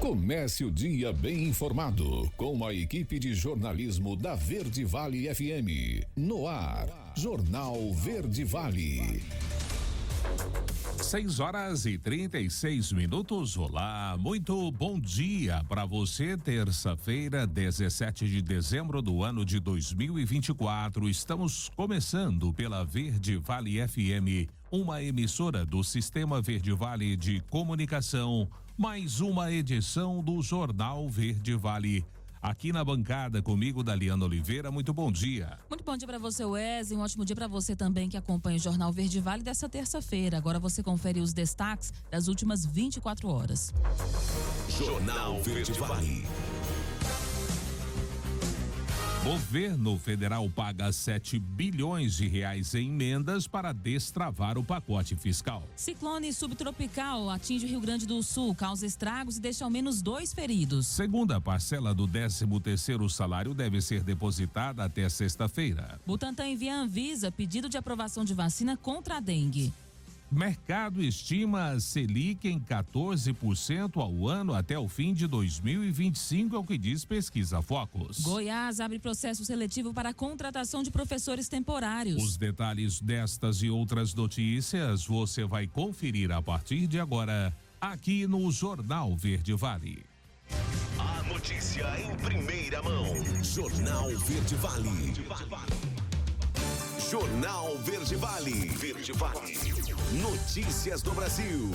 Comece o dia bem informado com a equipe de jornalismo da Verde Vale FM. No ar, Jornal Verde Vale. 6h36. Olá, muito bom dia para você. Terça-feira, 17 de dezembro do ano de 2024. Estamos começando pela Verde Vale FM, uma emissora do Sistema Verde Vale de Comunicação. Mais uma edição do Jornal Verde Vale. Aqui na bancada comigo, Daliana Oliveira, muito bom dia. Muito bom dia para você, Wesley, um ótimo dia para você também que acompanha o Jornal Verde Vale dessa terça-feira. Agora você confere os destaques das últimas 24 horas. Jornal Verde Vale. Governo federal paga 7 bilhões de reais em emendas para destravar o pacote fiscal. Ciclone subtropical atinge o Rio Grande do Sul, causa estragos e deixa ao menos 2 feridos. Segunda parcela do 13º salário deve ser depositada até sexta-feira. Butantan envia à Anvisa pedido de aprovação de vacina contra a dengue. Mercado estima a Selic em 14% ao ano até o fim de 2025, é o que diz pesquisa Focus. Goiás abre processo seletivo para a contratação de professores temporários. Os detalhes destas e outras notícias você vai conferir a partir de agora, aqui no Jornal Verde Vale. A notícia em primeira mão. Jornal Verde Vale. Jornal Verde Vale. Verde Vale. Notícias do Brasil.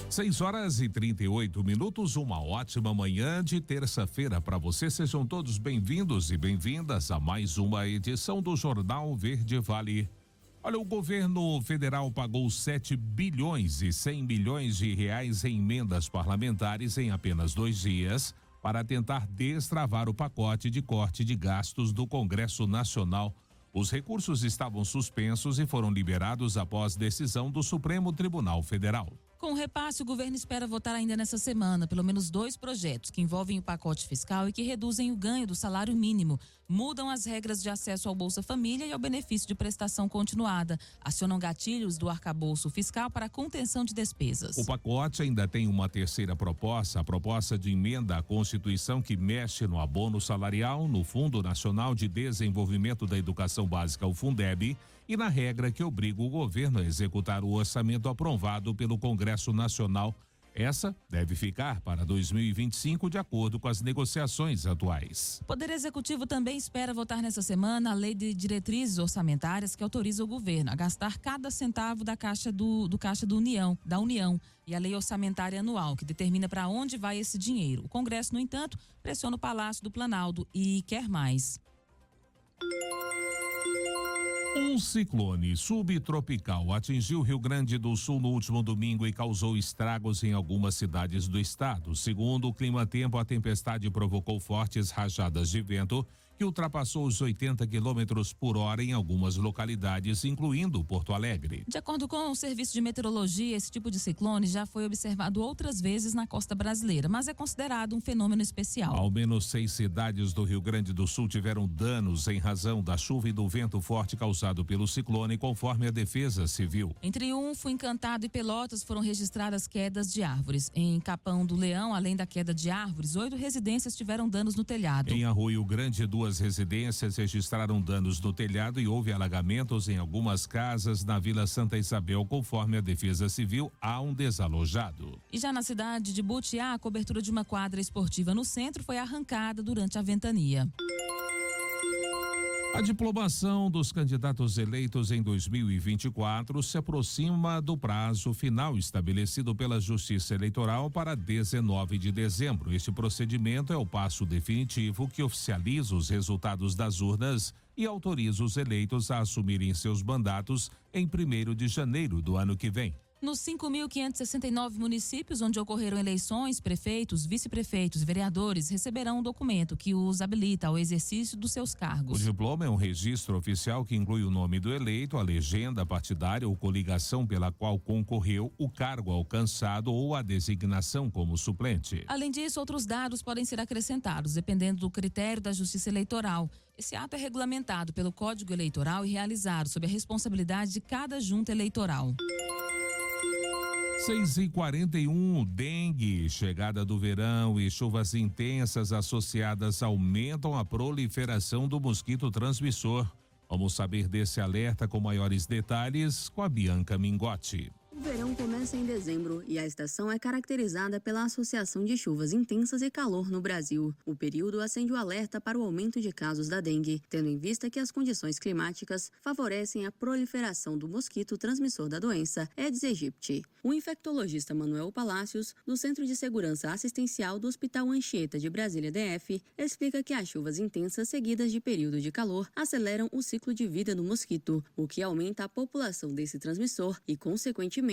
6h38. Uma ótima manhã de terça-feira para você. Sejam todos bem-vindos e bem-vindas a mais uma edição do Jornal Verde Vale. Olha, o governo federal pagou 7 bilhões e 100 milhões de reais em emendas parlamentares em apenas 2 dias para tentar destravar o pacote de corte de gastos do Congresso Nacional. Os recursos estavam suspensos e foram liberados após decisão do Supremo Tribunal Federal. Com o repasse, o governo espera votar ainda nessa semana pelo menos 2 projetos que envolvem o pacote fiscal e que reduzem o ganho do salário mínimo, mudam as regras de acesso ao Bolsa Família e ao benefício de prestação continuada, acionam gatilhos do arcabouço fiscal para a contenção de despesas. O pacote ainda tem uma terceira proposta, a proposta de emenda à Constituição que mexe no abono salarial, no Fundo Nacional de Desenvolvimento da Educação Básica, o Fundeb, e na regra que obriga o governo a executar o orçamento aprovado pelo Congresso Nacional. Essa deve ficar para 2025, de acordo com as negociações atuais. O Poder Executivo também espera votar nessa semana a Lei de Diretrizes Orçamentárias que autoriza o governo a gastar cada centavo da Caixa da União e a Lei Orçamentária Anual, que determina para onde vai esse dinheiro. O Congresso, no entanto, pressiona o Palácio do Planalto e quer mais. Um ciclone subtropical atingiu o Rio Grande do Sul no último domingo e causou estragos em algumas cidades do estado. Segundo o Climatempo, a tempestade provocou fortes rajadas de vento que ultrapassou os 80 quilômetros por hora em algumas localidades, incluindo Porto Alegre. De acordo com o Serviço de Meteorologia, esse tipo de ciclone já foi observado outras vezes na costa brasileira, mas é considerado um fenômeno especial. Ao menos 6 cidades do Rio Grande do Sul tiveram danos em razão da chuva e do vento forte causado pelo ciclone, conforme a Defesa Civil. Em Triunfo, Encantado e Pelotas foram registradas quedas de árvores. Em Capão do Leão, além da queda de árvores, 8 residências tiveram danos no telhado. Em Arroio Grande, 2 residências registraram danos no telhado e houve alagamentos em algumas casas na Vila Santa Isabel. Conforme a Defesa Civil, há um desalojado. E já na cidade de Butiá, a cobertura de uma quadra esportiva no centro foi arrancada durante a ventania. A diplomação dos candidatos eleitos em 2024 se aproxima do prazo final estabelecido pela Justiça Eleitoral para 19 de dezembro. Este procedimento é o passo definitivo que oficializa os resultados das urnas e autoriza os eleitos a assumirem seus mandatos em 1º de janeiro do ano que vem. Nos 5.569 municípios onde ocorreram eleições, prefeitos, vice-prefeitos e vereadores receberão um documento que os habilita ao exercício dos seus cargos. O diploma é um registro oficial que inclui o nome do eleito, a legenda partidária ou coligação pela qual concorreu, o cargo alcançado ou a designação como suplente. Além disso, outros dados podem ser acrescentados, dependendo do critério da Justiça Eleitoral. Esse ato é regulamentado pelo Código Eleitoral e realizado sob a responsabilidade de cada junta eleitoral. 6h41, dengue, chegada do verão e chuvas intensas associadas aumentam a proliferação do mosquito transmissor. Vamos saber desse alerta com maiores detalhes com a Bianca Mingotti. O verão começa em dezembro e a estação é caracterizada pela associação de chuvas intensas e calor no Brasil. O período acende o alerta para o aumento de casos da dengue, tendo em vista que as condições climáticas favorecem a proliferação do mosquito transmissor da doença, Aedes aegypti. O infectologista Manuel Palácios, do Centro de Segurança Assistencial do Hospital Anchieta de Brasília DF, explica que as chuvas intensas seguidas de período de calor aceleram o ciclo de vida do mosquito, o que aumenta a população desse transmissor e, consequentemente,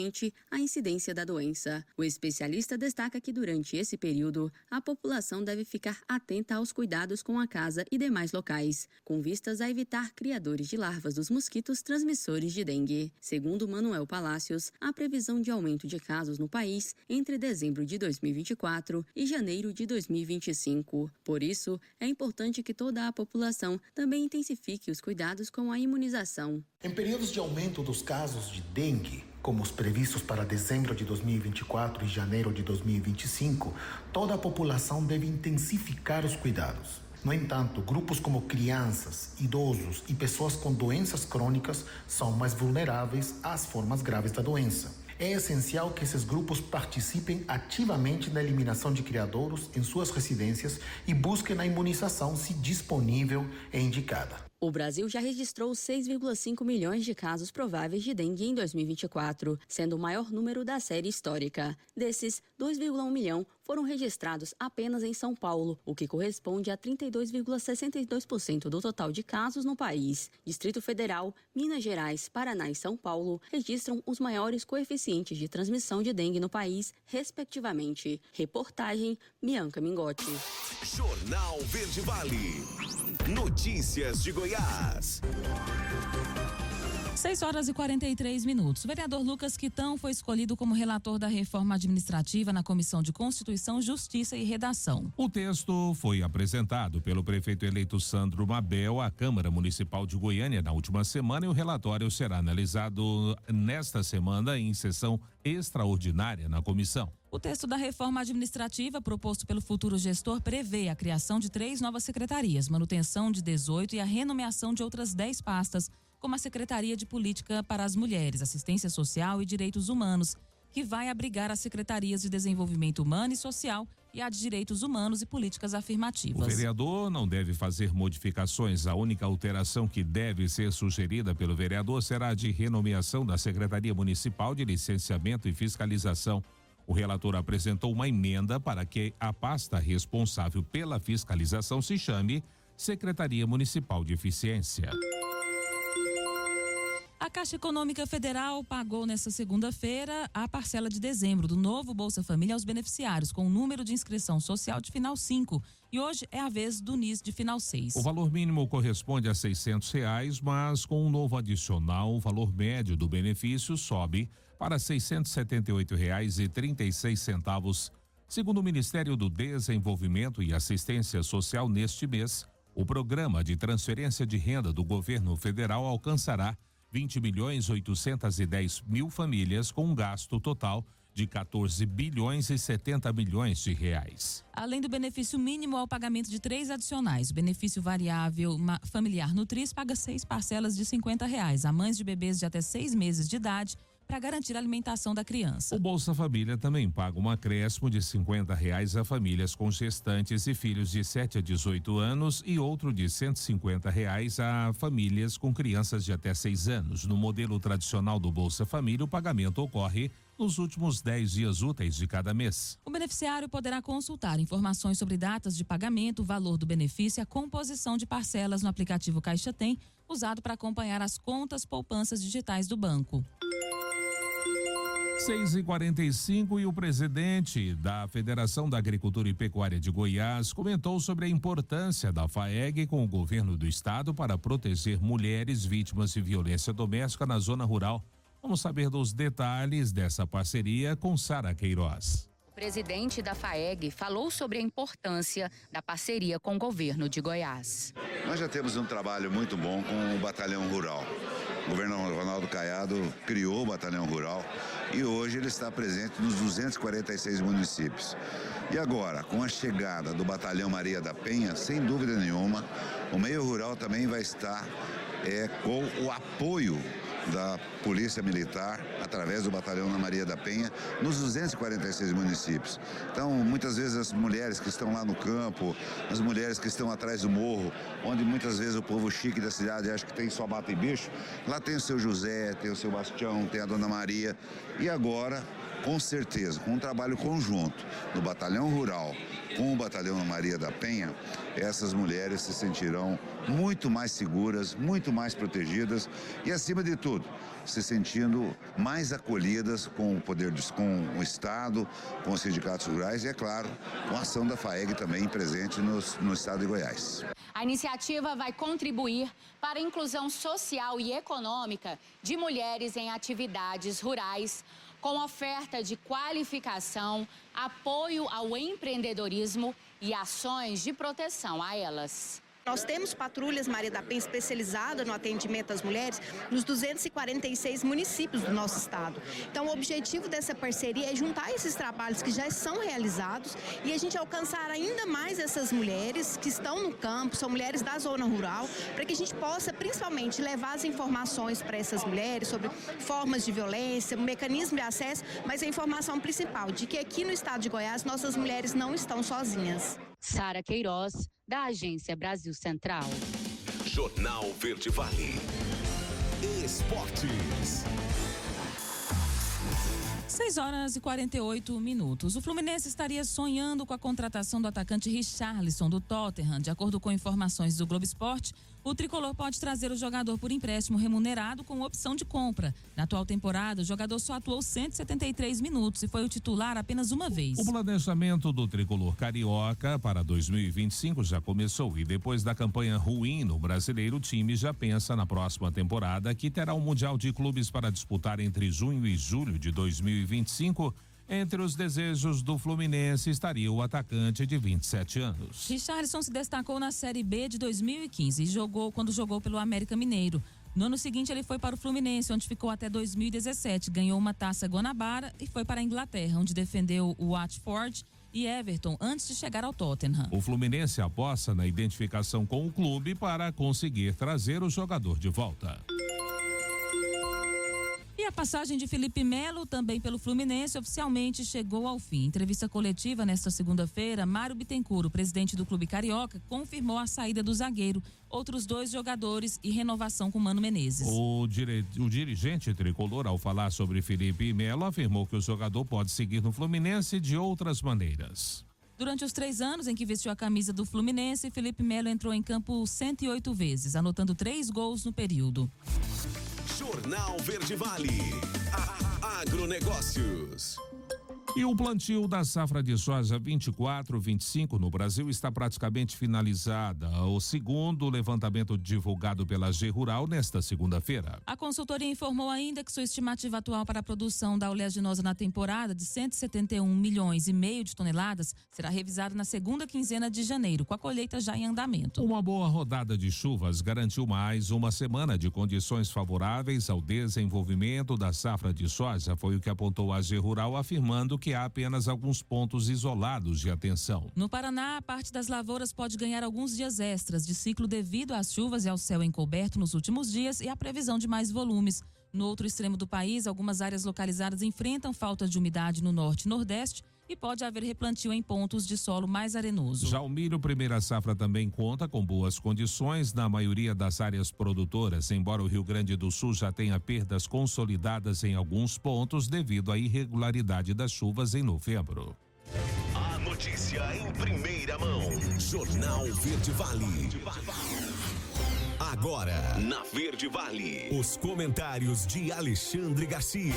a incidência da doença. O especialista destaca que durante esse período, a população deve ficar atenta aos cuidados com a casa e demais locais, com vistas a evitar criadores de larvas dos mosquitos transmissores de dengue. Segundo Manuel Palácios, a previsão de aumento de casos no país entre dezembro de 2024 e janeiro de 2025. Por isso, é importante que toda a população também intensifique os cuidados com a imunização. Em períodos de aumento dos casos de dengue, como os previstos para dezembro de 2024 e janeiro de 2025, toda a população deve intensificar os cuidados. No entanto, grupos como crianças, idosos e pessoas com doenças crônicas são mais vulneráveis às formas graves da doença. É essencial que esses grupos participem ativamente na eliminação de criadouros em suas residências e busquem a imunização se disponível e indicada. O Brasil já registrou 6,5 milhões de casos prováveis de dengue em 2024, sendo o maior número da série histórica. Desses, 2,1 milhão foram registrados apenas em São Paulo, o que corresponde a 32,62% do total de casos no país. Distrito Federal, Minas Gerais, Paraná e São Paulo registram os maiores coeficientes de transmissão de dengue no país, respectivamente. Reportagem, Bianca Mingotti. Jornal Verde Vale. Notícias de Goiás. 6h43. O vereador Lucas Quitão foi escolhido como relator da reforma administrativa na Comissão de Constituição, Justiça e Redação. O texto foi apresentado pelo prefeito eleito Sandro Mabel à Câmara Municipal de Goiânia na última semana e o relatório será analisado nesta semana em sessão extraordinária na comissão. O texto da reforma administrativa proposto pelo futuro gestor prevê a criação de 3 novas secretarias, manutenção de 18 e a renomeação de outras 10 pastas, como a Secretaria de Política para as Mulheres, Assistência Social e Direitos Humanos, que vai abrigar as Secretarias de Desenvolvimento Humano e Social e a de Direitos Humanos e Políticas Afirmativas. O vereador não deve fazer modificações. A única alteração que deve ser sugerida pelo vereador será a de renomeação da Secretaria Municipal de Licenciamento e Fiscalização. O relator apresentou uma emenda para que a pasta responsável pela fiscalização se chame Secretaria Municipal de Eficiência. A Caixa Econômica Federal pagou nesta segunda-feira a parcela de dezembro do novo Bolsa Família aos beneficiários com o número de inscrição social de final 5 e hoje é a vez do NIS de final 6. O valor mínimo corresponde a R$600, mas com um novo adicional, o valor médio do benefício sobe para R$ 678,36. Segundo o Ministério do Desenvolvimento e Assistência Social, neste mês, o programa de transferência de renda do governo federal alcançará 20.810.000 famílias com um gasto total de 14 bilhões e 70 milhões de reais. Além do benefício mínimo ao pagamento de 3 adicionais, o benefício variável familiar Nutris paga 6 parcelas de R$50 a mães de bebês de até 6 meses de idade para garantir a alimentação da criança. O Bolsa Família também paga um acréscimo de R$50 a famílias com gestantes e filhos de 7 a 18 anos e outro de R$150 a famílias com crianças de até 6 anos. No modelo tradicional do Bolsa Família, o pagamento ocorre nos últimos 10 dias úteis de cada mês. O beneficiário poderá consultar informações sobre datas de pagamento, o valor do benefício e a composição de parcelas no aplicativo Caixa Tem, usado para acompanhar as contas poupanças digitais do banco. 6h45 e o presidente da Federação da Agricultura e Pecuária de Goiás comentou sobre a importância da FAEG com o governo do estado para proteger mulheres vítimas de violência doméstica na zona rural. Vamos saber dos detalhes dessa parceria com Sara Queiroz. O presidente da FAEG falou sobre a importância da parceria com o governo de Goiás. Nós já temos um trabalho muito bom com o Batalhão Rural. O governador Ronaldo Caiado criou o Batalhão Rural e hoje ele está presente nos 246 municípios. E agora, com a chegada do Batalhão Maria da Penha, sem dúvida nenhuma, o meio rural também vai estar com o apoio da Polícia Militar, através do Batalhão na Maria da Penha, nos 246 municípios. Então, muitas vezes as mulheres que estão lá no campo, as mulheres que estão atrás do morro, onde muitas vezes o povo chique da cidade acha que tem só mata e bicho, lá tem o seu José, tem o seu Bastião, tem a Dona Maria. E agora, com certeza, com um trabalho conjunto do Batalhão Rural com o Batalhão Maria da Penha, essas mulheres se sentirão muito mais seguras, muito mais protegidas e, acima de tudo, se sentindo mais acolhidas com o poder, com o Estado, com os sindicatos rurais e, é claro, com a ação da FAEG também presente no estado de Goiás. A iniciativa vai contribuir para a inclusão social e econômica de mulheres em atividades rurais, com oferta de qualificação, apoio ao empreendedorismo e ações de proteção a elas. Nós temos patrulhas Maria da Penha especializada no atendimento às mulheres nos 246 municípios do nosso estado. Então, o objetivo dessa parceria é juntar esses trabalhos que já são realizados e a gente alcançar ainda mais essas mulheres que estão no campo, são mulheres da zona rural, para que a gente possa, principalmente, levar as informações para essas mulheres sobre formas de violência, mecanismo de acesso, mas a informação principal de que aqui no estado de Goiás nossas mulheres não estão sozinhas. Sara Queiroz, da Agência Brasil Central. Jornal Verde Vale. Esportes. 6h48. O Fluminense estaria sonhando com a contratação do atacante Richarlison do Tottenham. De acordo com informações do Globo Esporte, o tricolor pode trazer o jogador por empréstimo remunerado com opção de compra. Na atual temporada, o jogador só atuou 173 minutos e foi o titular apenas uma vez. O planejamento do tricolor carioca para 2025 já começou e depois da campanha ruim no Brasileiro, o time já pensa na próxima temporada, que terá um Mundial de Clubes para disputar entre junho e julho de 2025. Entre os desejos do Fluminense estaria o atacante de 27 anos. Richarlison se destacou na Série B de 2015 e quando jogou pelo América Mineiro. No ano seguinte, ele foi para o Fluminense, onde ficou até 2017. Ganhou uma Taça Guanabara e foi para a Inglaterra, onde defendeu o Watford e Everton antes de chegar ao Tottenham. O Fluminense aposta na identificação com o clube para conseguir trazer o jogador de volta. E a passagem de Felipe Melo, também pelo Fluminense, oficialmente chegou ao fim. Em entrevista coletiva nesta segunda-feira, Mário Bittencourt, o presidente do clube carioca, confirmou a saída do zagueiro, outros 2 jogadores e renovação com Mano Menezes. O dirigente tricolor, ao falar sobre Felipe Melo, afirmou que o jogador pode seguir no Fluminense de outras maneiras. Durante os 3 anos em que vestiu a camisa do Fluminense, Felipe Melo entrou em campo 108 vezes, anotando 3 gols no período. Jornal Verde Vale. Agronegócios. E o plantio da safra de soja 24-25 no Brasil está praticamente finalizada, o segundo levantamento divulgado pela G Rural nesta segunda-feira. A consultoria informou ainda que sua estimativa atual para a produção da oleaginosa na temporada, de 171,5 milhões de toneladas, será revisada na segunda quinzena de janeiro, com a colheita já em andamento. Uma boa rodada de chuvas garantiu mais uma semana de condições favoráveis ao desenvolvimento da safra de soja, foi o que apontou a G Rural, afirmando que há apenas alguns pontos isolados de atenção. No Paraná, a parte das lavouras pode ganhar alguns dias extras de ciclo devido às chuvas e ao céu encoberto nos últimos dias e à previsão de mais volumes. No outro extremo do país, algumas áreas localizadas enfrentam falta de umidade no norte e nordeste e pode haver replantio em pontos de solo mais arenoso. Já o milho primeira safra também conta com boas condições na maioria das áreas produtoras, embora o Rio Grande do Sul já tenha perdas consolidadas em alguns pontos devido à irregularidade das chuvas em novembro. A notícia em primeira mão. Jornal Verde Vale. Agora, na Verde Vale, os comentários de Alexandre Garcia.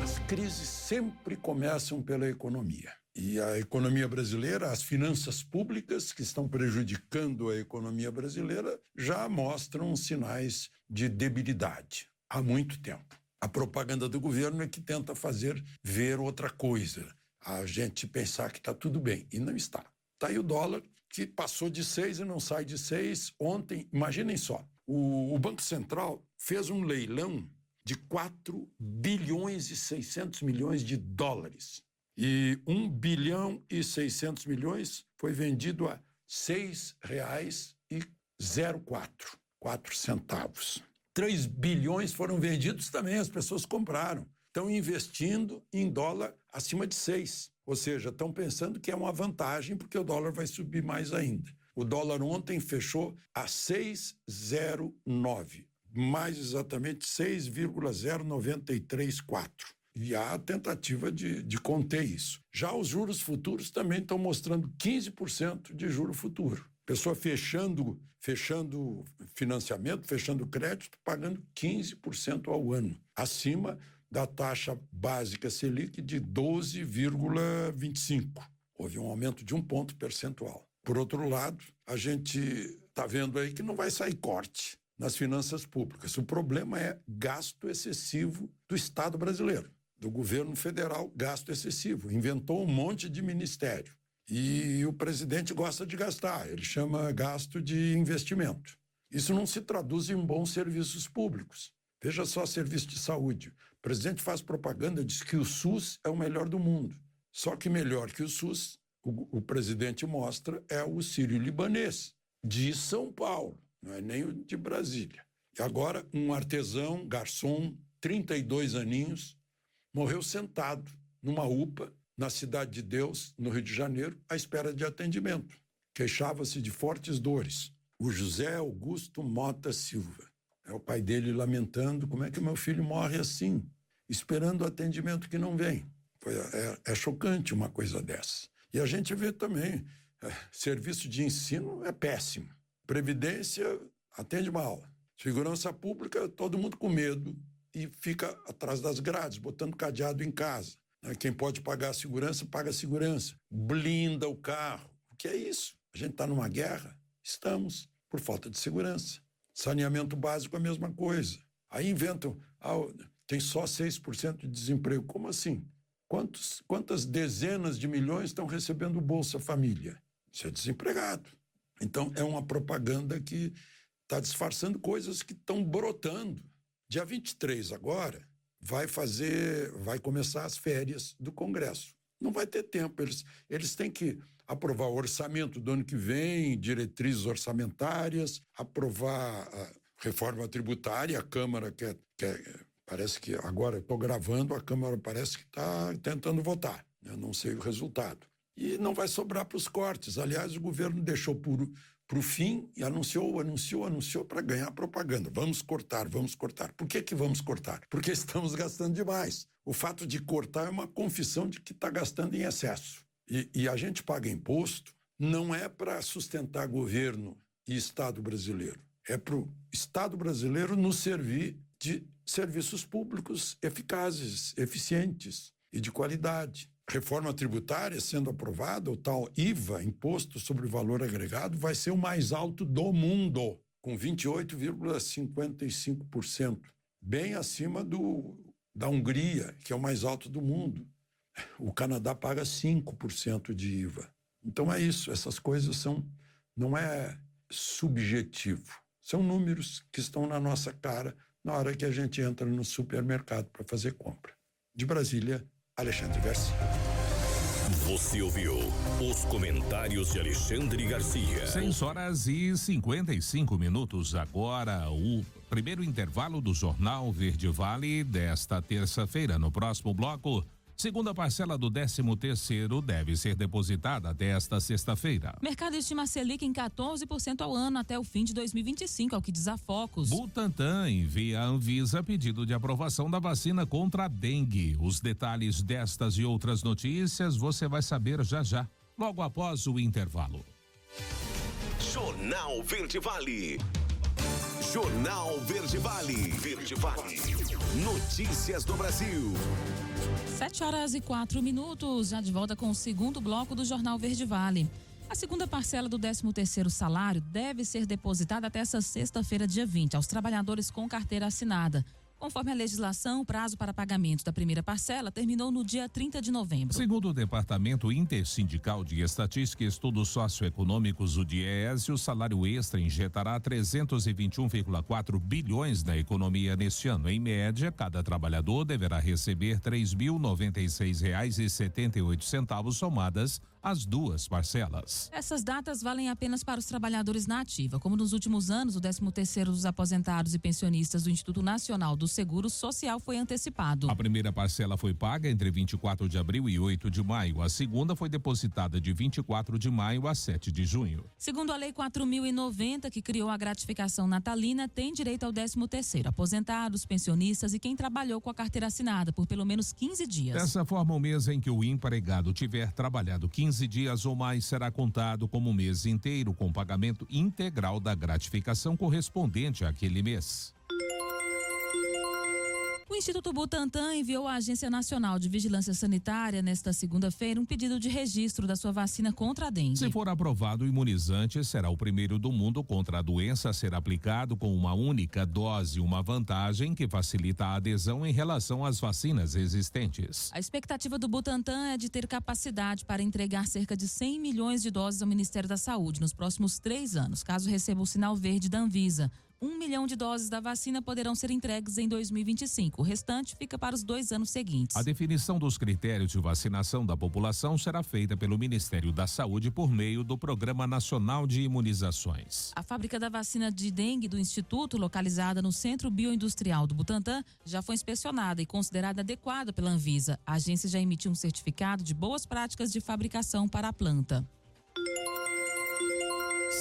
As crises sempre começam pela economia. E a economia brasileira, as finanças públicas que estão prejudicando a economia brasileira já mostram sinais de debilidade há muito tempo. A propaganda do governo é que tenta fazer ver outra coisa. A gente pensar que está tudo bem, e não está. Está aí o dólar, que passou de 6 e não sai de 6 ontem. Imaginem só, O Banco Central fez um leilão de 4 bilhões e 600 milhões de dólares. E 1 bilhão e 600 milhões foi vendido a R$ 6,04. 3 bilhões foram vendidos também, as pessoas compraram. Estão investindo em dólar acima de 6. Ou seja, estão pensando que é uma vantagem porque o dólar vai subir mais ainda. O dólar ontem fechou a 6,09, mais exatamente 6,0934. E há a tentativa de conter isso. Já os juros futuros também estão mostrando 15% de juro futuro. Pessoa fechando financiamento, fechando crédito, pagando 15% ao ano, acima da taxa básica Selic de 12,25. Houve um aumento de 1 ponto percentual. Por outro lado, a gente está vendo aí que não vai sair corte nas finanças públicas. O problema é gasto excessivo do Estado brasileiro, do governo federal, gasto excessivo. Inventou um monte de ministério. E o presidente gosta de gastar, ele chama gasto de investimento. Isso não se traduz em bons serviços públicos. Veja só serviço de saúde. O presidente faz propaganda, diz que o SUS é o melhor do mundo. Só que melhor que o SUS, o presidente mostra, é o sírio-libanês, de São Paulo, não é nem o de Brasília. E agora, um artesão, garçom, 32 aninhos, morreu sentado numa UPA, na Cidade de Deus, no Rio de Janeiro, à espera de atendimento. Queixava-se de fortes dores. O José Augusto Mota Silva. É o pai dele lamentando: como é que meu filho morre assim, esperando o atendimento que não vem. É chocante uma coisa dessa. E a gente vê também, serviço de ensino é péssimo. Previdência atende mal. Segurança pública, todo mundo com medo e fica atrás das grades, botando cadeado em casa. Quem pode pagar a segurança, paga a segurança. Blinda o carro. O que é isso? A gente está numa guerra? Estamos, por falta de segurança. Saneamento básico é a mesma coisa. Aí inventam, tem só 6% de desemprego. Como assim? Quantas dezenas de milhões estão recebendo Bolsa Família? Isso é desempregado. Então, é uma propaganda que está disfarçando coisas que estão brotando. Dia 23 agora, vai começar as férias do Congresso. Não vai ter tempo. Eles têm que aprovar o orçamento do ano que vem, diretrizes orçamentárias, aprovar a reforma tributária. A Câmara parece que agora eu estou gravando, a Câmara parece que está tentando votar. Eu não sei o resultado. E não vai sobrar para os cortes. Aliás, o governo deixou para o fim e anunciou para ganhar propaganda. Vamos cortar. Por que vamos cortar? Porque estamos gastando demais. O fato de cortar é uma confissão de que está gastando em excesso. E a gente paga imposto não é para sustentar governo e Estado brasileiro. É para o Estado brasileiro nos servir de serviços públicos eficazes, eficientes e de qualidade. Reforma tributária sendo aprovada, o tal IVA, Imposto sobre o Valor Agregado, vai ser o mais alto do mundo, com 28,55%, bem acima da Hungria, que é o mais alto do mundo. O Canadá paga 5% de IVA. Então é isso, essas coisas não é subjetivo, são números que estão na nossa cara na hora que a gente entra no supermercado para fazer compra. De Brasília, Alexandre Garcia. Você ouviu os comentários de Alexandre Garcia. 6h55 agora, o primeiro intervalo do Jornal Verde Vale desta terça-feira. No próximo bloco, segunda parcela do 13º deve ser depositada até esta sexta-feira. Mercado estima Selic em 14% ao ano até o fim de 2025, é o que diz a Focus. Butantan envia à Anvisa pedido de aprovação da vacina contra a dengue. Os detalhes destas e outras notícias você vai saber já, logo após o intervalo. Jornal Verde Vale. Jornal Verde Vale. Verde Vale. Notícias do Brasil. 7h04, já de volta com o segundo bloco do Jornal Verde Vale. A segunda parcela do 13º salário deve ser depositada até essa sexta-feira, dia 20, aos trabalhadores com carteira assinada. Conforme a legislação, o prazo para pagamento da primeira parcela terminou no dia 30 de novembro. Segundo o Departamento Intersindical de Estatística e Estudos Socioeconômicos, o DIEESE, o salário extra injetará 321,4 bilhões na economia neste ano. Em média, cada trabalhador deverá receber R$ 3.096,78 somadas as duas parcelas. Essas datas valem apenas para os trabalhadores na ativa. Como nos últimos anos, o 13º dos aposentados e pensionistas do Instituto Nacional do Seguro Social foi antecipado. A primeira parcela foi paga entre 24 de abril e 8 de maio. A segunda foi depositada de 24 de maio a 7 de junho. Segundo a Lei 4.090, que criou a gratificação natalina, tem direito ao 13º. Aposentados, pensionistas e quem trabalhou com a carteira assinada por pelo menos 15 dias. Dessa forma, o mês em que o empregado tiver trabalhado 15 dias ou mais será contado como mês inteiro, com pagamento integral da gratificação correspondente àquele mês. O Instituto Butantan enviou à Agência Nacional de Vigilância Sanitária nesta segunda-feira um pedido de registro da sua vacina contra a dengue. Se for aprovado, o imunizante será o primeiro do mundo contra a doença a ser aplicado com uma única dose, uma vantagem que facilita a adesão em relação às vacinas existentes. A expectativa do Butantan é de ter capacidade para entregar cerca de 100 milhões de doses ao Ministério da Saúde nos próximos 3 anos, caso receba o sinal verde da Anvisa. 1 milhão de doses da vacina poderão ser entregues em 2025. O restante fica para os 2 anos seguintes. A definição dos critérios de vacinação da população será feita pelo Ministério da Saúde por meio do Programa Nacional de Imunizações. A fábrica da vacina de dengue do Instituto, localizada no Centro Bioindustrial do Butantan, já foi inspecionada e considerada adequada pela Anvisa. A agência já emitiu um certificado de boas práticas de fabricação para a planta.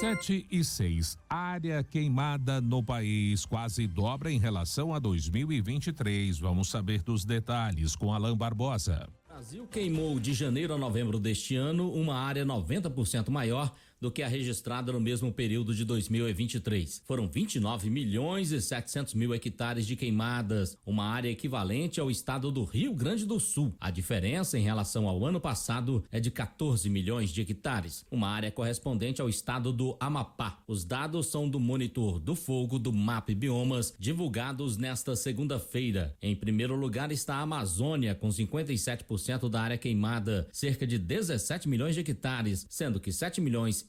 7:06. Área queimada no país quase dobra em relação a 2023. Vamos saber dos detalhes com Alan Barbosa. O Brasil queimou de janeiro a novembro deste ano uma área 90% maior do que a registrada no mesmo período de 2023. Foram 29.700.000 hectares de queimadas, uma área equivalente ao estado do Rio Grande do Sul. A diferença em relação ao ano passado é de 14 milhões de hectares, uma área correspondente ao estado do Amapá. Os dados são do Monitor do Fogo do MAP Biomas, divulgados nesta segunda-feira. Em primeiro lugar está a Amazônia, com 57% da área queimada, cerca de 17 milhões de hectares, sendo que 7.600.000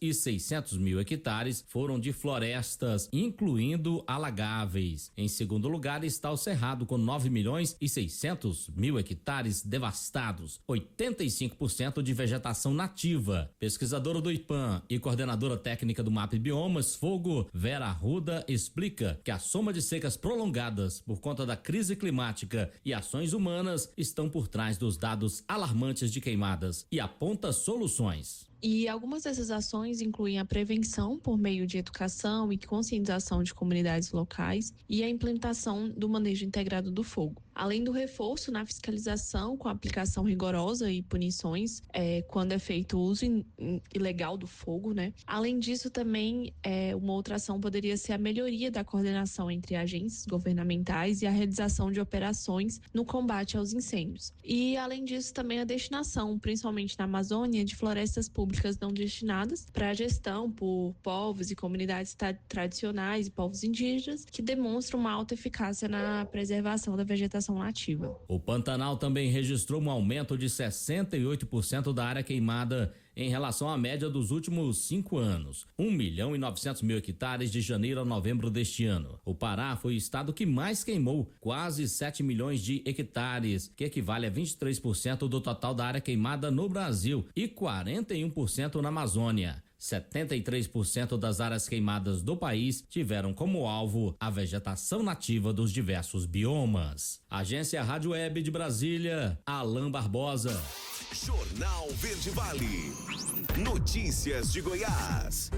hectares foram de florestas, incluindo alagáveis. Em segundo lugar está o Cerrado, com 9.600.000 hectares devastados, 85% de vegetação nativa. Pesquisadora do IPAM e coordenadora técnica do MAP Biomas, Fogo, Vera Arruda, explica que a soma de secas prolongadas por conta da crise climática e ações humanas estão por trás dos dados alarmantes de queimadas e aponta soluções. E algumas dessas ações incluem a prevenção por meio de educação e conscientização de comunidades locais e a implementação do manejo integrado do fogo. Além do reforço na fiscalização com a aplicação rigorosa e punições quando é feito uso ilegal do fogo, né? Além disso, também uma outra ação poderia ser a melhoria da coordenação entre agentes governamentais e a realização de operações no combate aos incêndios. E, além disso, também a destinação, principalmente na Amazônia, de florestas públicas não destinadas para a gestão por povos e comunidades tradicionais e povos indígenas, que demonstram uma alta eficácia na preservação da vegetação nativa. O Pantanal também registrou um aumento de 68% da área queimada em relação à média dos últimos 5 anos, 1.900.000 hectares de janeiro a novembro deste ano. O Pará foi o estado que mais queimou, quase 7 milhões de hectares, que equivale a 23% do total da área queimada no Brasil e 41% na Amazônia. 73% das áreas queimadas do país tiveram como alvo a vegetação nativa dos diversos biomas. Agência Rádio Web de Brasília, Alan Barbosa. Jornal Verde Vale. Notícias de Goiás.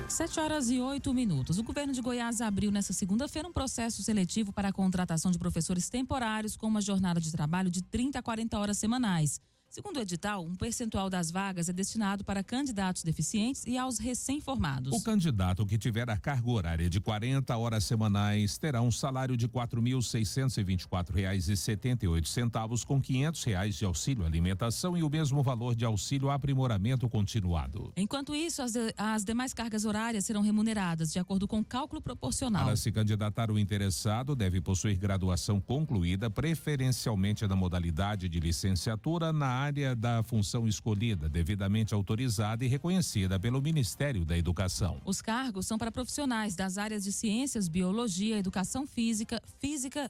7:08. O governo de Goiás abriu nesta segunda-feira um processo seletivo para a contratação de professores temporários com uma jornada de trabalho de 30 a 40 horas semanais. Segundo o edital, um percentual das vagas é destinado para candidatos deficientes e aos recém-formados. O candidato que tiver a carga horária de 40 horas semanais terá um salário de R$ 4.624,78 com R$ 500 de auxílio alimentação e o mesmo valor de auxílio aprimoramento continuado. Enquanto isso, as demais cargas horárias serão remuneradas de acordo com cálculo proporcional. Para se candidatar, o interessado deve possuir graduação concluída, preferencialmente na modalidade de licenciatura na área da função escolhida, devidamente autorizada e reconhecida pelo Ministério da Educação. Os cargos são para profissionais das áreas de ciências, biologia, educação física,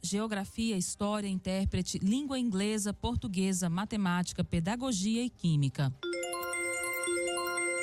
geografia, história, intérprete, língua inglesa, portuguesa, matemática, pedagogia e química.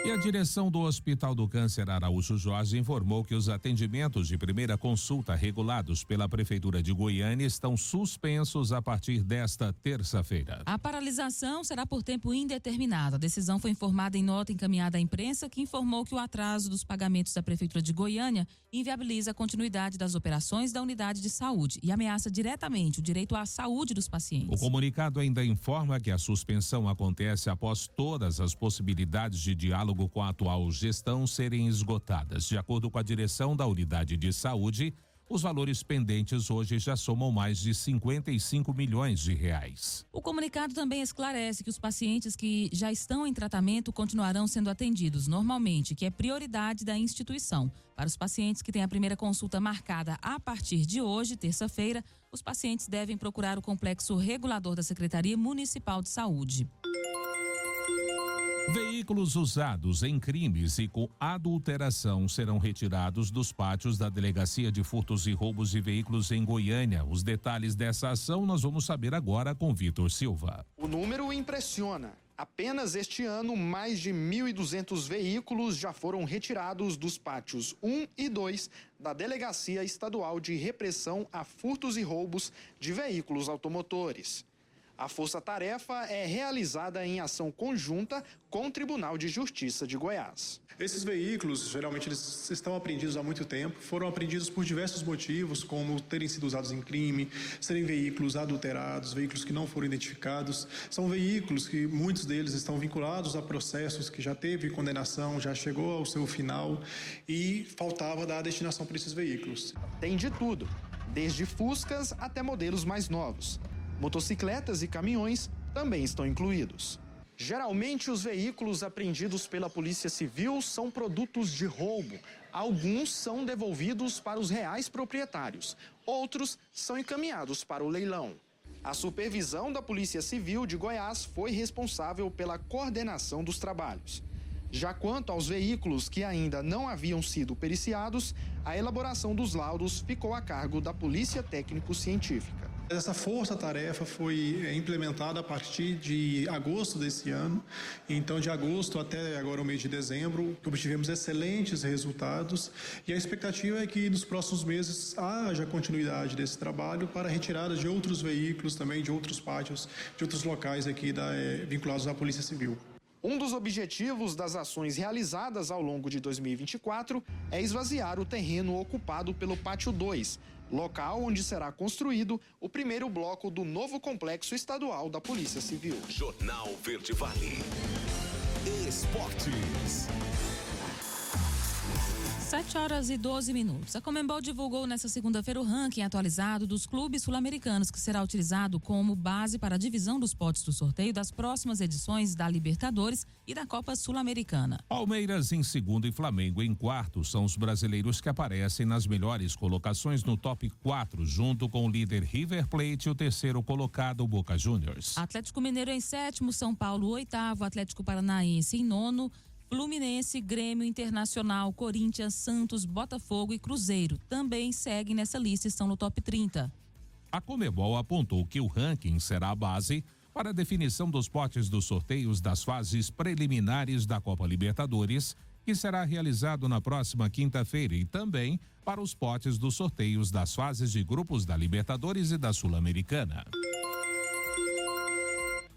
E a direção do Hospital do Câncer Araújo Jorge informou que os atendimentos de primeira consulta regulados pela Prefeitura de Goiânia estão suspensos a partir desta terça-feira. A paralisação será por tempo indeterminado. A decisão foi informada em nota encaminhada à imprensa, que informou que o atraso dos pagamentos da Prefeitura de Goiânia inviabiliza a continuidade das operações da unidade de saúde e ameaça diretamente o direito à saúde dos pacientes. O comunicado ainda informa que a suspensão acontece após todas as possibilidades de diálogo com a atual gestão serem esgotadas. De acordo com a direção da unidade de saúde, os valores pendentes hoje já somam mais de 55 milhões de reais. O comunicado também esclarece que os pacientes que já estão em tratamento continuarão sendo atendidos normalmente, que é prioridade da instituição. Para os pacientes que têm a primeira consulta marcada a partir de hoje, terça-feira, os pacientes devem procurar o complexo regulador da Secretaria Municipal de Saúde. Veículos usados em crimes e com adulteração serão retirados dos pátios da Delegacia de Furtos e Roubos de Veículos em Goiânia. Os detalhes dessa ação nós vamos saber agora com Vitor Silva. O número impressiona. Apenas este ano, mais de 1.200 veículos já foram retirados dos pátios 1 e 2 da Delegacia Estadual de Repressão a Furtos e Roubos de Veículos Automotores. A força-tarefa é realizada em ação conjunta com o Tribunal de Justiça de Goiás. Esses veículos, geralmente, eles estão apreendidos há muito tempo, foram apreendidos por diversos motivos, como terem sido usados em crime, serem veículos adulterados, veículos que não foram identificados. São veículos que muitos deles estão vinculados a processos que já teve condenação, já chegou ao seu final e faltava dar a destinação para esses veículos. Tem de tudo, desde Fuscas até modelos mais novos. Motocicletas e caminhões também estão incluídos. Geralmente, os veículos apreendidos pela Polícia Civil são produtos de roubo. Alguns são devolvidos para os reais proprietários, outros são encaminhados para o leilão. A supervisão da Polícia Civil de Goiás foi responsável pela coordenação dos trabalhos. Já quanto aos veículos que ainda não haviam sido periciados, a elaboração dos laudos ficou a cargo da Polícia Técnico-Científica. Essa força-tarefa foi implementada a partir de agosto desse ano. Então, de agosto até agora o mês de dezembro, obtivemos excelentes resultados e a expectativa é que nos próximos meses haja continuidade desse trabalho para a retirada de outros veículos também, de outros pátios, de outros locais aqui vinculados à Polícia Civil. Um dos objetivos das ações realizadas ao longo de 2024 é esvaziar o terreno ocupado pelo Pátio 2, local onde será construído o primeiro bloco do novo complexo estadual da Polícia Civil. Jornal Verde Vale. Esportes. 7h12. A Conmebol divulgou nesta segunda-feira o ranking atualizado dos clubes sul-americanos, que será utilizado como base para a divisão dos potes do sorteio das próximas edições da Libertadores e da Copa Sul-Americana. Palmeiras em segundo e Flamengo em quarto são os brasileiros que aparecem nas melhores colocações no top 4, junto com o líder River Plate e o terceiro colocado Boca Juniors. Atlético Mineiro em sétimo, São Paulo oitavo, Atlético Paranaense em nono, Fluminense, Grêmio, Internacional, Corinthians, Santos, Botafogo e Cruzeiro também seguem nessa lista e estão no top 30. A Conmebol apontou que o ranking será a base para a definição dos potes dos sorteios das fases preliminares da Copa Libertadores, que será realizado na próxima quinta-feira, e também para os potes dos sorteios das fases de grupos da Libertadores e da Sul-Americana.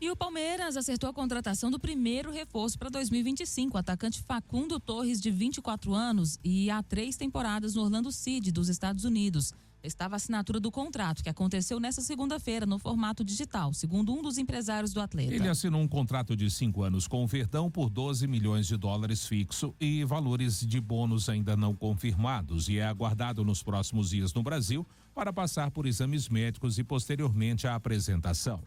E o Palmeiras acertou a contratação do primeiro reforço para 2025, o atacante Facundo Torres, de 24 anos e há 3 temporadas no Orlando City dos Estados Unidos. estava a assinatura do contrato, que aconteceu nesta segunda-feira no formato digital, segundo um dos empresários do atleta. Ele assinou um contrato de 5 anos com o Verdão por 12 milhões de dólares fixo e valores de bônus ainda não confirmados, e é aguardado nos próximos dias no Brasil para passar por exames médicos e posteriormente a apresentação.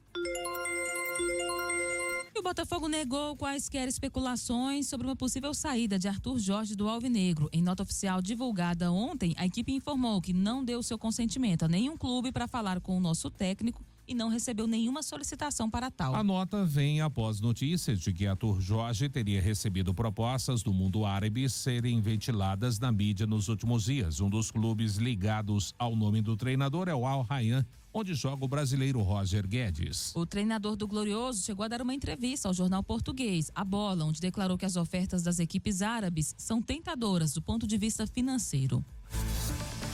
O Botafogo negou quaisquer especulações sobre uma possível saída de Arthur Jorge do Alvinegro. Em nota oficial divulgada ontem, a equipe informou que não deu seu consentimento a nenhum clube para falar com o nosso técnico e não recebeu nenhuma solicitação para tal. A nota vem após notícias de que Arthur Jorge teria recebido propostas do mundo árabe serem ventiladas na mídia nos últimos dias. Um dos clubes ligados ao nome do treinador é o Al Rayyan, onde joga o brasileiro Roger Guedes. O treinador do Glorioso chegou a dar uma entrevista ao jornal português, A Bola, onde declarou que as ofertas das equipes árabes são tentadoras do ponto de vista financeiro.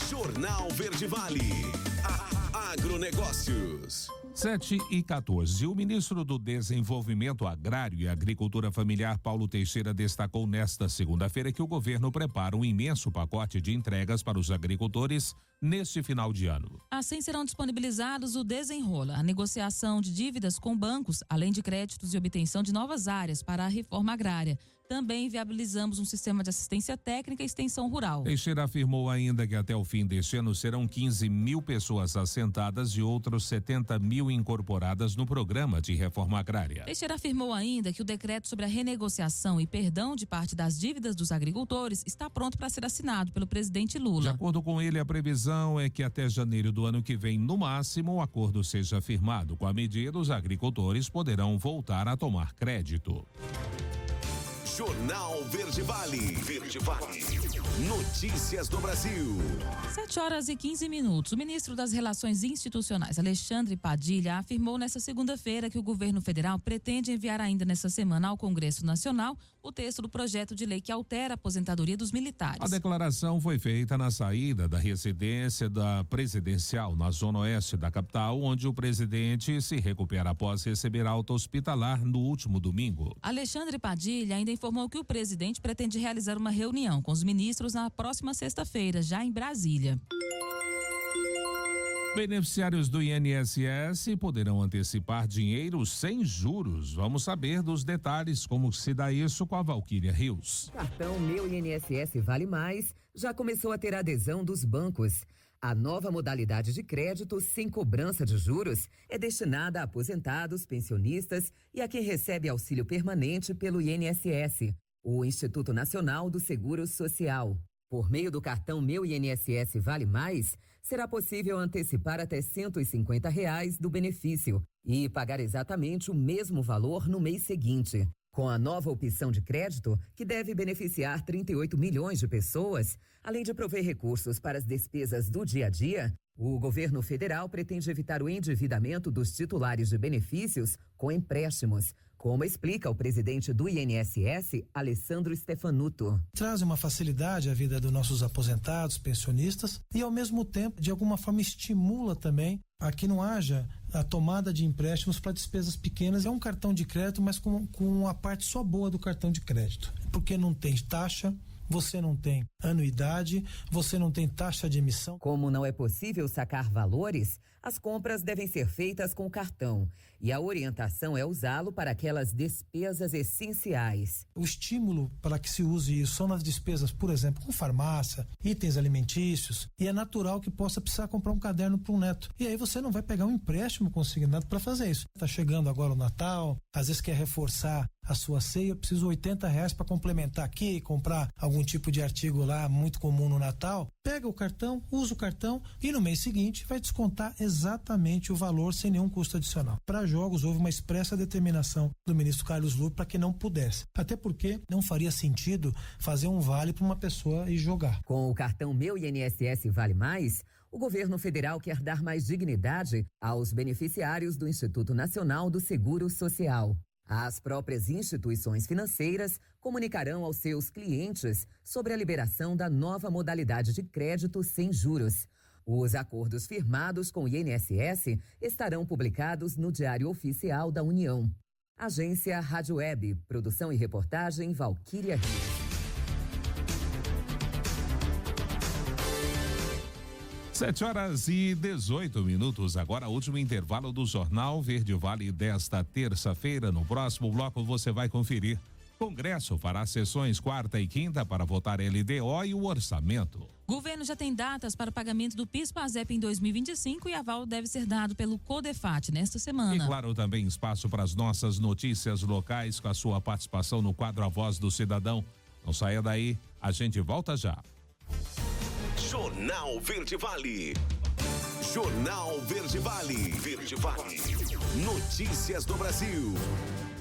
Jornal Verde Vale. Agronegócios. 7h14. O ministro do Desenvolvimento Agrário e Agricultura Familiar, Paulo Teixeira, destacou nesta segunda-feira que o governo prepara um imenso pacote de entregas para os agricultores neste final de ano. Assim serão disponibilizados o Desenrola, a negociação de dívidas com bancos, além de créditos e obtenção de novas áreas para a reforma agrária. Também viabilizamos um sistema de assistência técnica e extensão rural. Teixeira afirmou ainda que até o fim deste ano serão 15 mil pessoas assentadas e outros 70 mil incorporadas no programa de reforma agrária. Teixeira afirmou ainda que o decreto sobre a renegociação e perdão de parte das dívidas dos agricultores está pronto para ser assinado pelo presidente Lula. De acordo com ele, a previsão é que até janeiro do ano que vem, no máximo, o acordo seja firmado. Com a medida, os agricultores poderão voltar a tomar crédito. Jornal Verde Vale. Verde Vale. Notícias do Brasil. 7h15. O ministro das Relações Institucionais, Alexandre Padilha, afirmou nesta segunda-feira que o governo federal pretende enviar ainda nesta semana ao Congresso Nacional o texto do projeto de lei que altera a aposentadoria dos militares. A declaração foi feita na saída da residência da presidencial na zona oeste da capital, onde o presidente se recupera após receber alta hospitalar no último domingo. Alexandre Padilha ainda informou que o presidente pretende realizar uma reunião com os ministros na próxima sexta-feira, já em Brasília. Beneficiários do INSS poderão antecipar dinheiro sem juros. Vamos saber dos detalhes, como se dá isso, com a Valquíria Rios. O cartão Meu INSS Vale Mais já começou a ter adesão dos bancos. A nova modalidade de crédito sem cobrança de juros é destinada a aposentados, pensionistas e a quem recebe auxílio permanente pelo INSS, o Instituto Nacional do Seguro Social. Por meio do cartão Meu INSS Vale Mais, será possível antecipar até R$150 do benefício e pagar exatamente o mesmo valor no mês seguinte. Com a nova opção de crédito, que deve beneficiar 38 milhões de pessoas, além de prover recursos para as despesas do dia a dia, o governo federal pretende evitar o endividamento dos titulares de benefícios com empréstimos, como explica o presidente do INSS, Alessandro Stefanuto. Traz uma facilidade à vida dos nossos aposentados, pensionistas e, ao mesmo tempo, de alguma forma, estimula também a que não haja a tomada de empréstimos para despesas pequenas. É um cartão de crédito, mas com a parte só boa do cartão de crédito, porque não tem taxa, você não tem anuidade, você não tem taxa de emissão. Como não é possível sacar valores, as compras devem ser feitas com cartão e a orientação é usá-lo para aquelas despesas essenciais. O estímulo para que se use isso são nas despesas, por exemplo, com farmácia, itens alimentícios, e é natural que possa precisar comprar um caderno para um neto. E aí você não vai pegar um empréstimo consignado para fazer isso. Está chegando agora o Natal, às vezes quer reforçar a sua ceia, eu preciso R$80 para complementar aqui, comprar algum tipo de artigo lá muito comum no Natal. Pega o cartão, usa o cartão e no mês seguinte vai descontar exatamente o valor sem nenhum custo adicional. Para jogos houve uma expressa determinação do ministro Carlos Lupe para que não pudesse. Até porque não faria sentido fazer um vale para uma pessoa ir jogar. Com o cartão Meu INSS Vale Mais, o governo federal quer dar mais dignidade aos beneficiários do Instituto Nacional do Seguro Social. As próprias instituições financeiras comunicarão aos seus clientes sobre a liberação da nova modalidade de crédito sem juros. Os acordos firmados com o INSS estarão publicados no Diário Oficial da União. Agência Rádio Web, produção e reportagem Valquíria Rios. 7h18. Agora, último intervalo do Jornal Verde Vale desta terça-feira. No próximo bloco, você vai conferir. Congresso fará sessões quarta e quinta para votar LDO e o orçamento. Governo já tem datas para o pagamento do PIS/PASEP em 2025 e aval deve ser dado pelo CODEFAT nesta semana. E claro, também espaço para as nossas notícias locais com a sua participação no quadro A Voz do Cidadão. Não saia daí, a gente volta já. Jornal Verde Vale. Jornal Verde Vale. Verde Vale. Notícias do Brasil.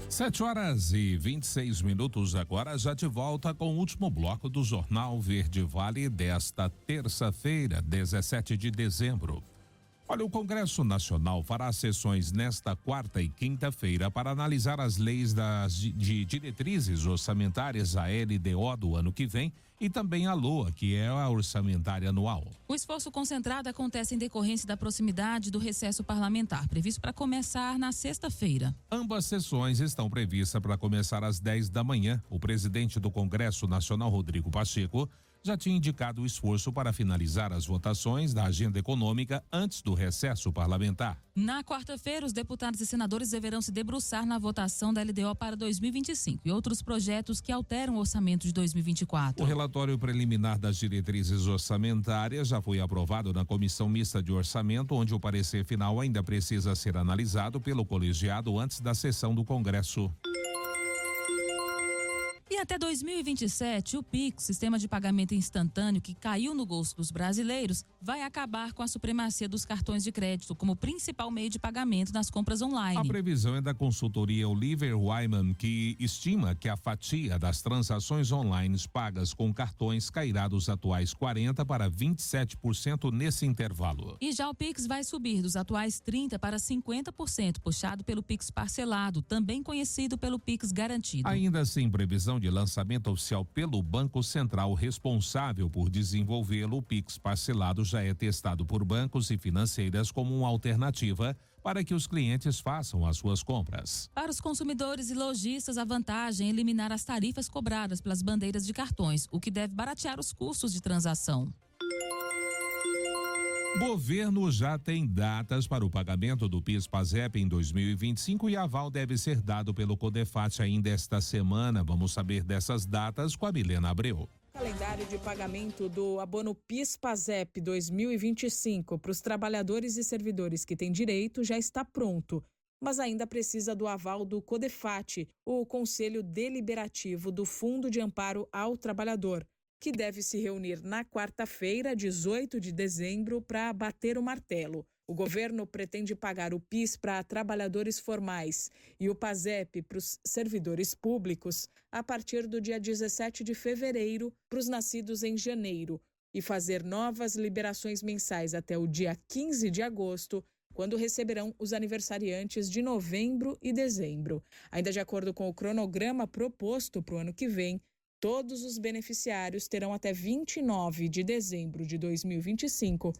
7h26. Agora já de volta com o último bloco do Jornal Verde Vale desta terça-feira, 17 de dezembro. Olha, o Congresso Nacional fará sessões nesta quarta e quinta-feira para analisar as leis de diretrizes orçamentárias, a LDO do ano que vem, e também a LOA, que é a orçamentária anual. O esforço concentrado acontece em decorrência da proximidade do recesso parlamentar, previsto para começar na sexta-feira. Ambas sessões estão previstas para começar às 10 da manhã. O presidente do Congresso Nacional, Rodrigo Pacheco, já tinha indicado o esforço para finalizar as votações da agenda econômica antes do recesso parlamentar. Na quarta-feira, os deputados e senadores deverão se debruçar na votação da LDO para 2025 e outros projetos que alteram o orçamento de 2024. O relatório preliminar das diretrizes orçamentárias já foi aprovado na Comissão Mista de Orçamento, onde o parecer final ainda precisa ser analisado pelo colegiado antes da sessão do Congresso. E até 2027, o PIX, sistema de pagamento instantâneo que caiu no gosto dos brasileiros, vai acabar com a supremacia dos cartões de crédito como principal meio de pagamento nas compras online. A previsão é da consultoria Oliver Wyman, que estima que a fatia das transações online pagas com cartões cairá dos atuais 40% para 27% nesse intervalo. E já o PIX vai subir dos atuais 30% para 50%, puxado pelo PIX parcelado, também conhecido pelo PIX garantido. Ainda sem previsão de lançamento oficial pelo Banco Central responsável por desenvolvê-lo, o PIX parcelado já é testado por bancos e financeiras como uma alternativa para que os clientes façam as suas compras. Para os consumidores e lojistas, a vantagem é eliminar as tarifas cobradas pelas bandeiras de cartões, o que deve baratear os custos de transação. Governo já tem datas para o pagamento do PIS/PASEP em 2025 e aval deve ser dado pelo CODEFAT ainda esta semana. Vamos saber dessas datas com a Milena Abreu. O calendário de pagamento do abono PIS/PASEP 2025 para os trabalhadores e servidores que têm direito já está pronto, mas ainda precisa do aval do CODEFAT, o Conselho Deliberativo do Fundo de Amparo ao Trabalhador, que deve se reunir na quarta-feira, 18 de dezembro, para bater o martelo. O governo pretende pagar o PIS para trabalhadores formais e o PASEP para os servidores públicos a partir do dia 17 de fevereiro para os nascidos em janeiro e fazer novas liberações mensais até o dia 15 de agosto, quando receberão os aniversariantes de novembro e dezembro. Ainda de acordo com o cronograma proposto para o ano que vem, todos os beneficiários terão até 29 de dezembro de 2025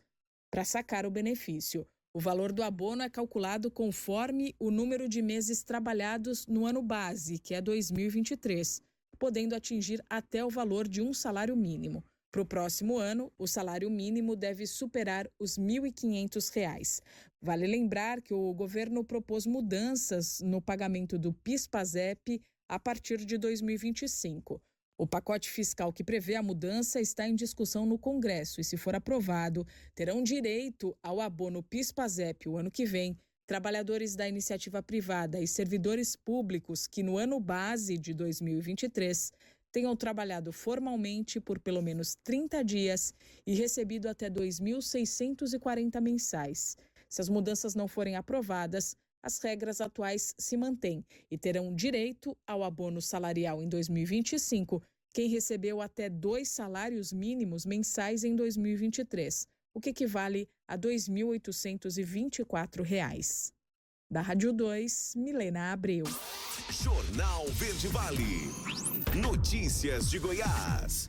para sacar o benefício. O valor do abono é calculado conforme o número de meses trabalhados no ano base, que é 2023, podendo atingir até o valor de um salário mínimo. Para o próximo ano, o salário mínimo deve superar os R$ 1.500. Vale lembrar que o governo propôs mudanças no pagamento do PIS/PASEP a partir de 2025. O pacote fiscal que prevê a mudança está em discussão no Congresso e, se for aprovado, terão direito ao abono PIS/PASEP o ano que vem trabalhadores da iniciativa privada e servidores públicos que, no ano base de 2023, tenham trabalhado formalmente por pelo menos 30 dias e recebido até R$ 2.640 mensais. Se as mudanças não forem aprovadas, as regras atuais se mantêm e terão direito ao abono salarial em 2025 quem recebeu até 2 salários mínimos mensais em 2023, o que equivale a R$ 2.824. Da Rádio 2, Milena Abreu. Jornal Verde Vale. Notícias de Goiás.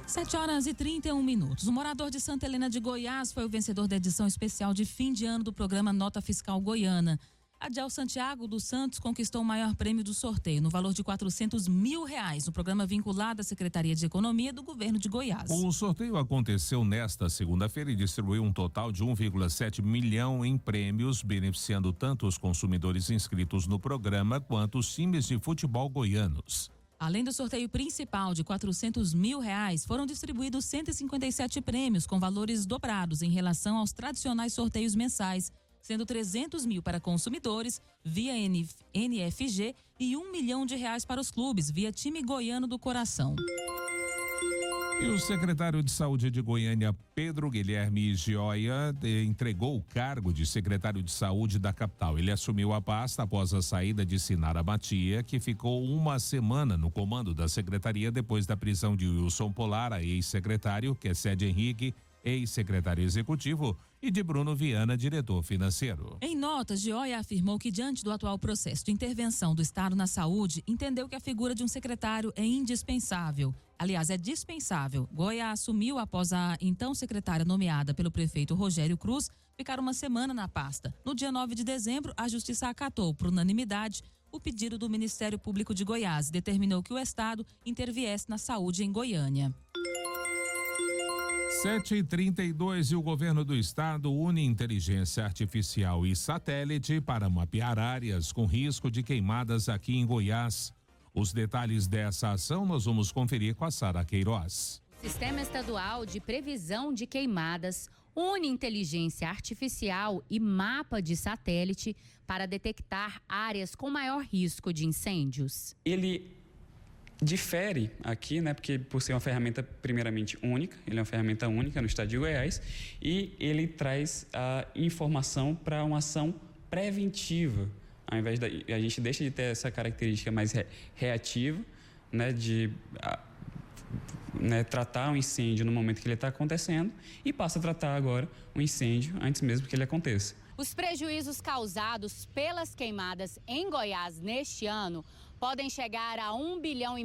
7h31. O morador de Santa Helena de Goiás foi o vencedor da edição especial de fim de ano do programa Nota Fiscal Goiana. A Gel Santiago dos Santos conquistou o maior prêmio do sorteio, no valor de R$400 mil, no programa vinculado à Secretaria de Economia do Governo de Goiás. O sorteio aconteceu nesta segunda-feira e distribuiu um total de 1,7 milhão em prêmios, beneficiando tanto os consumidores inscritos no programa quanto os times de futebol goianos. Além do sorteio principal de R$400 mil, foram distribuídos 157 prêmios com valores dobrados em relação aos tradicionais sorteios mensais, sendo 300 mil para consumidores via NFG e R$1 milhão para os clubes via Time Goiano do Coração. E o secretário de Saúde de Goiânia, Pedro Guilherme Gioia, entregou o cargo de secretário de Saúde da capital. Ele assumiu a pasta após a saída de Sinara Matia, que ficou uma semana no comando da secretaria depois da prisão de Wilson Polara, ex-secretário, Kessede Henrique, ex-secretário executivo, e de Bruno Viana, diretor financeiro. Em nota, Gioia afirmou que, diante do atual processo de intervenção do Estado na saúde, entendeu que a figura de um secretário é indispensável. Aliás, é dispensável. Goiás assumiu após a então secretária nomeada pelo prefeito Rogério Cruz ficar uma semana na pasta. No dia 9 de dezembro, a Justiça acatou, por unanimidade, o pedido do Ministério Público de Goiás e determinou que o Estado interviesse na saúde em Goiânia. 7h32 e o governo do estado une inteligência artificial e satélite para mapear áreas com risco de queimadas aqui em Goiás. Os detalhes dessa ação nós vamos conferir com a Sara Queiroz. Sistema Estadual de Previsão de Queimadas une inteligência artificial e mapa de satélite para detectar áreas com maior risco de incêndios. Ele difere aqui, né, porque por ser uma ferramenta primeiramente única, ele é uma ferramenta única no estado de Goiás e ele traz a informação para uma ação preventiva, ao invés da a gente deixa de ter essa característica mais reativa, né, de tratar um incêndio no momento que ele está acontecendo e passa a tratar agora o incêndio antes mesmo que ele aconteça. Os prejuízos causados pelas queimadas em Goiás neste ano podem chegar a R$1,5 bilhão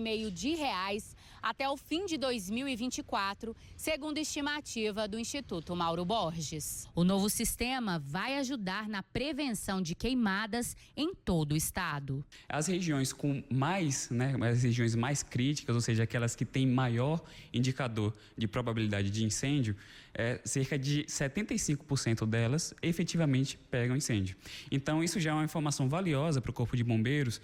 até o fim de 2024, segundo estimativa do Instituto Mauro Borges. O novo sistema vai ajudar na prevenção de queimadas em todo o estado. As regiões com mais, as regiões mais críticas, ou seja, aquelas que têm maior indicador de probabilidade de incêndio, cerca de 75% delas efetivamente pegam incêndio. Então, isso já é uma informação valiosa para o Corpo de Bombeiros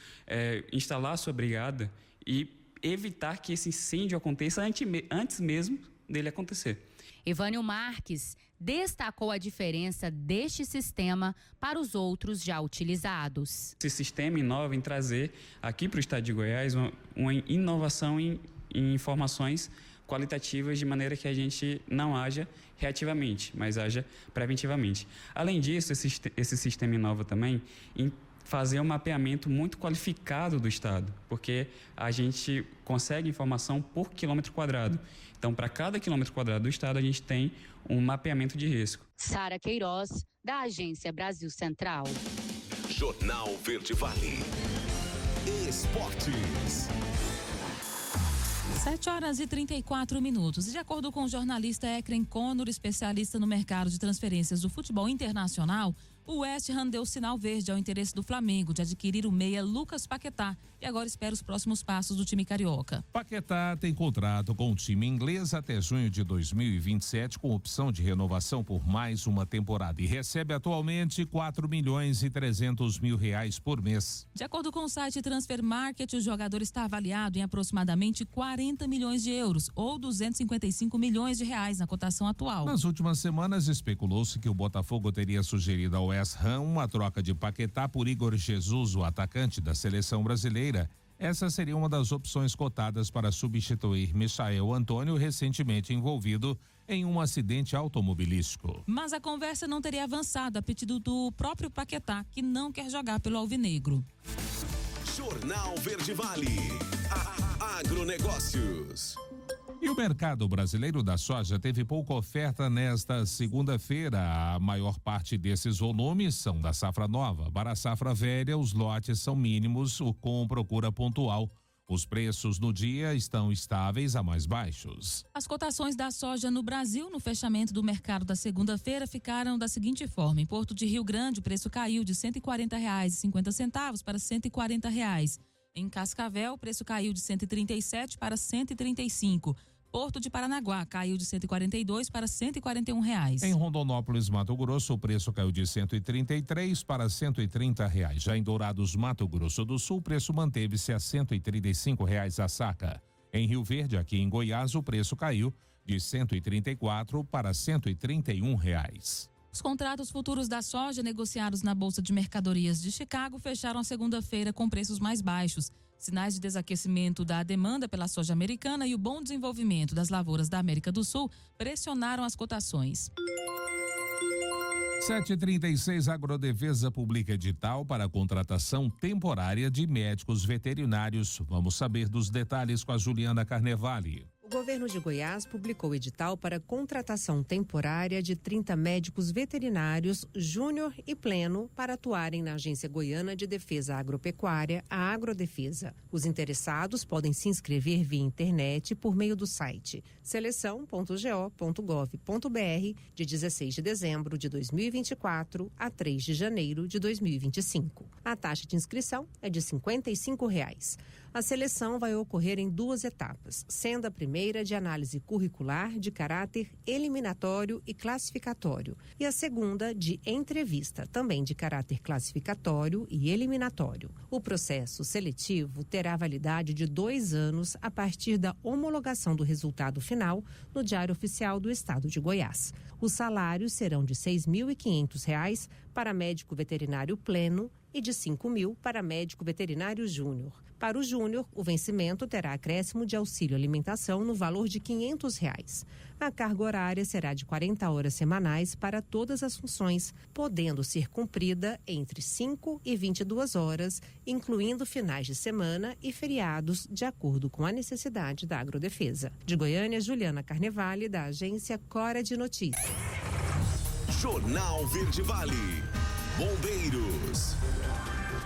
instalar a sua brigada e evitar que esse incêndio aconteça antes mesmo dele acontecer. Evânio Marques destacou a diferença deste sistema para os outros já utilizados. Esse sistema inova em trazer aqui para o estado de Goiás uma inovação em informações qualitativas, de maneira que a gente não haja reativamente, mas haja preventivamente. Além disso, esse sistema inova também em fazer um mapeamento muito qualificado do estado, porque a gente consegue informação por quilômetro quadrado. Então, para cada quilômetro quadrado do estado, a gente tem um mapeamento de risco. Sara Queiroz, da Agência Brasil Central. Jornal Verde Vale. Esportes. 7h34. De acordo com o jornalista Ekren Conor, especialista no mercado de transferências do futebol internacional, o West Ham deu sinal verde ao interesse do Flamengo de adquirir o meia Lucas Paquetá e agora espera os próximos passos do time carioca. Paquetá tem contrato com o time inglês até junho de 2027, com opção de renovação por mais uma temporada e recebe atualmente R$4.300.000 por mês. De acordo com o site Transfer Market, o jogador está avaliado em aproximadamente 40 milhões de euros ou 255 milhões de reais na cotação atual. Nas últimas semanas, especulou-se que o Botafogo teria sugerido ao West Ham uma troca de Paquetá por Igor Jesus, o atacante da seleção brasileira. Essa seria uma das opções cotadas para substituir Michael Antônio, recentemente envolvido em um acidente automobilístico. Mas a conversa não teria avançado a pedido do próprio Paquetá, que não quer jogar pelo alvinegro. Jornal Verde Vale. Agronegócios. E o mercado brasileiro da soja teve pouca oferta nesta segunda-feira. A maior parte desses volumes são da safra nova. Para a safra velha, os lotes são mínimos com procura pontual. Os preços no dia estão estáveis a mais baixos. As cotações da soja no Brasil, no fechamento do mercado da segunda-feira, ficaram da seguinte forma. Em Porto de Rio Grande, o preço caiu de R$ 140,50 para R$ 140. Em Cascavel, o preço caiu de 137 para 135. Porto de Paranaguá caiu de 142 para 141 reais. Em Rondonópolis, Mato Grosso, o preço caiu de 133 para 130 reais. Já em Dourados, Mato Grosso do Sul, o preço manteve-se a 135 reais a saca. Em Rio Verde, aqui em Goiás, o preço caiu de 134 para 131 reais. Os contratos futuros da soja negociados na Bolsa de Mercadorias de Chicago fecharam a segunda-feira com preços mais baixos. Sinais de desaquecimento da demanda pela soja americana e o bom desenvolvimento das lavouras da América do Sul pressionaram as cotações. 7h36, Agrodefesa publica edital para a contratação temporária de médicos veterinários. Vamos saber dos detalhes com a Juliana Carnevale. O governo de Goiás publicou edital para contratação temporária de 30 médicos veterinários júnior e pleno para atuarem na Agência Goiana de Defesa Agropecuária, a Agrodefesa. Os interessados podem se inscrever via internet por meio do site seleção.go.gov.br de 16 de dezembro de 2024 a 3 de janeiro de 2025. A taxa de inscrição é de R$ 55. A seleção vai ocorrer em 2 etapas, sendo a primeira de análise curricular de caráter eliminatório e classificatório e a segunda de entrevista, também de caráter classificatório e eliminatório. O processo seletivo terá validade de 2 anos a partir da homologação do resultado final no Diário Oficial do Estado de Goiás. Os salários serão de R$ 6.500 para médico veterinário pleno e de R$ 5.000 para médico veterinário júnior. Para o júnior, o vencimento terá acréscimo de auxílio alimentação no valor de R$ 500. A carga horária será de 40 horas semanais para todas as funções, podendo ser cumprida entre 5 e 22 horas, incluindo finais de semana e feriados, de acordo com a necessidade da Agrodefesa. De Goiânia, Juliana Carnevale, da agência Cora de Notícias. Jornal Verde Vale. Bombeiros.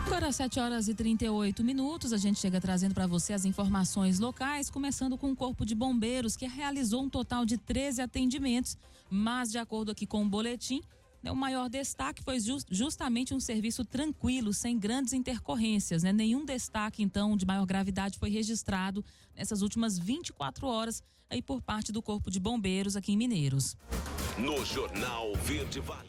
Agora, às 7h38, a gente chega trazendo para você as informações locais, começando com o Corpo de Bombeiros, que realizou um total de 13 atendimentos, mas de acordo aqui com o boletim, o maior destaque foi justamente um serviço tranquilo, sem grandes intercorrências, né? Nenhum destaque, então, de maior gravidade foi registrado nessas últimas 24 horas aí por parte do Corpo de Bombeiros aqui em Mineiros. No Jornal Verde Vale.